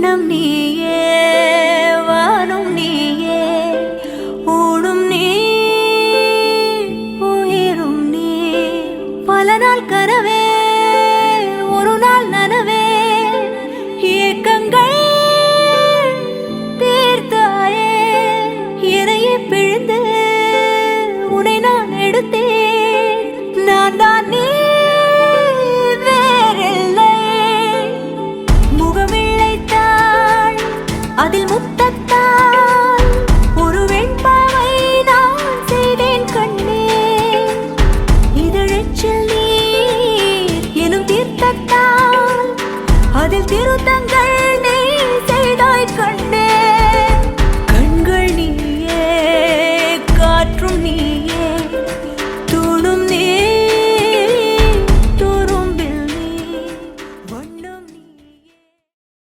விண்ணும் நீயே வானும் நீயே ஊடும் நீ உயிரும் நீ பல நாள் கனவே ஒரு நாள் நனவே ஏக்கங்கள் தீர்த்தாயே என்னையே பிழிந்து உன்னை நான் எடுத்தேன் நான் தான் நீ அதில் முத்தத்தால் ஒரு வெண்பாவை நான் செய்தேன் கண்ணே இதழெச்சில் நீர் எனும் தீர்த்தத்தால் அதில் திருத்தங்கள் நீ செய்தாய் கண்ணே